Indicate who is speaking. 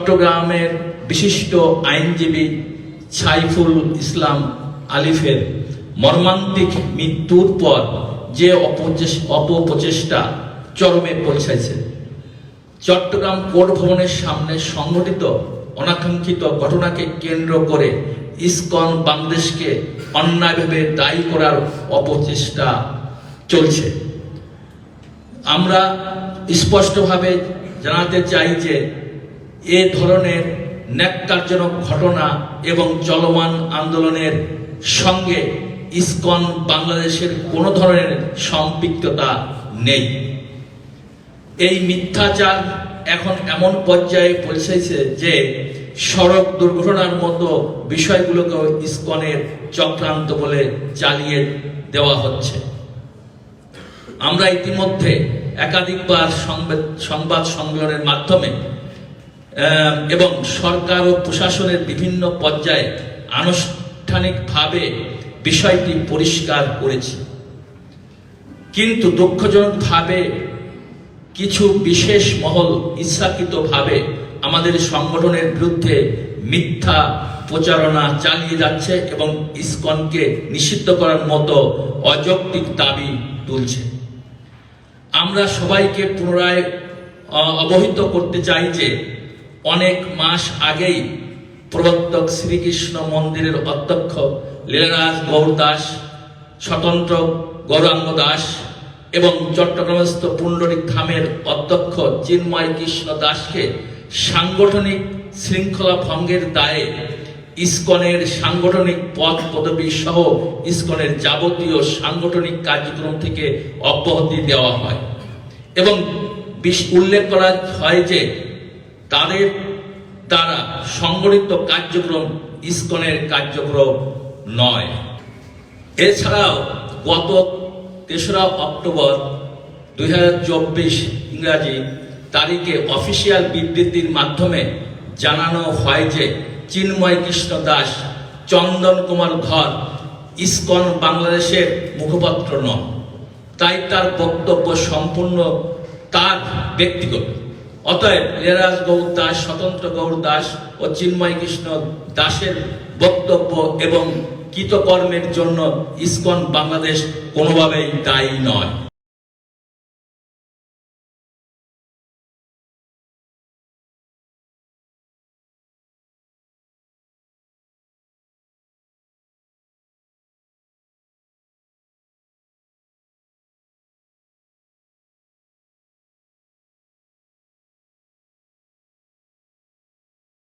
Speaker 1: চট্টগ্রামের বিশিষ্ট আইনজীবী সাইফুল ইসলাম আলিফের মর্মান্তিক মৃত্যুর পর যে অপপ্রচেষ্টা চরমে পৌঁছাইছে, চট্টগ্রাম কোর্ট ভবনের সামনে সংঘটিত অনাকাঙ্ক্ষিত ঘটনাকে কেন্দ্র করে ইসকন বাংলাদেশকে অন্যায়ভাবে দায়ী করার অপচেষ্টা চলছে। আমরা স্পষ্টভাবে জানাতে চাই যে এ ধরনের ন্যাক্কারজনক ঘটনা এবং চলমান আন্দোলনের সঙ্গে ইসকন বাংলাদেশের কোনো ধরনের সম্পৃক্ততা নেই। এই মিথ্যাচার এখন এমন পর্যায়ে পৌঁছেছে যে সড়ক দুর্ঘটনার মতো বিষয়গুলোকে ইসকনের চক্রান্ত বলে চালিয়ে দেওয়া হচ্ছে। আমরা ইতিমধ্যে একাধিকবার সংবাদ সম্মেলনের মাধ্যমে এবং সরকার ও প্রশাসনের বিভিন্ন পর্যায়ে আনুষ্ঠানিকভাবে বিষয়টি পরিষ্কার করেছি, কিন্তু দুঃখজনকভাবে কিছু বিশেষ মহল ইচ্ছাকৃতভাবে আমাদের সংগঠনের বিরুদ্ধে মিথ্যা প্রচারণা চালিয়ে যাচ্ছে এবং ইসকনকে নিষিদ্ধ করার মতো অযৌক্তিক দাবি তুলছে। আমরা সবাইকে পুনরায় অবহিত করতে চাই যে অনেক মাস আগেই প্রবর্তক শ্রীকৃষ্ণ মন্দিরের অধ্যক্ষ লীলারাজ গৌর দাস, স্বতন্ত্র গৌরাঙ্গ দাস এবং চট্টগ্রামস্থ পুণ্ডরিক ধামের অধ্যক্ষ চিন্ময় কৃষ্ণ দাসকে সাংগঠনিক শৃঙ্খলা ভঙ্গের দায়ে ইসকনের সাংগঠনিক পদ পদবী সহ ইসকনের যাবতীয় সাংগঠনিক কার্যক্রম থেকে অব্যাহতি দেওয়া হয় এবং উল্লেখ করা হয় যে তাদের দ্বারা সংগঠিত কার্যক্রম ইসকনের কার্যক্রম নয়। এছাড়াও গত ৩রা অক্টোবর ২০২৪ ইংরাজি তারিখে অফিসিয়াল বিবৃতির মাধ্যমে জানানো হয় যে চিন্ময় কৃষ্ণ দাস, চন্দন কুমার ধর ইসকন বাংলাদেশের মুখপাত্র নন, তাই তার বক্তব্য সম্পূর্ণ তার ব্যক্তিগত। অতএব লীলারাজ গৌর দাস, স্বতন্ত্র গৌর দাস ও চিন্ময় কৃষ্ণ দাসের বক্তব্য এবং কৃতকর্মের জন্য ইসকন বাংলাদেশ কোনোভাবেই দায়ী নয়।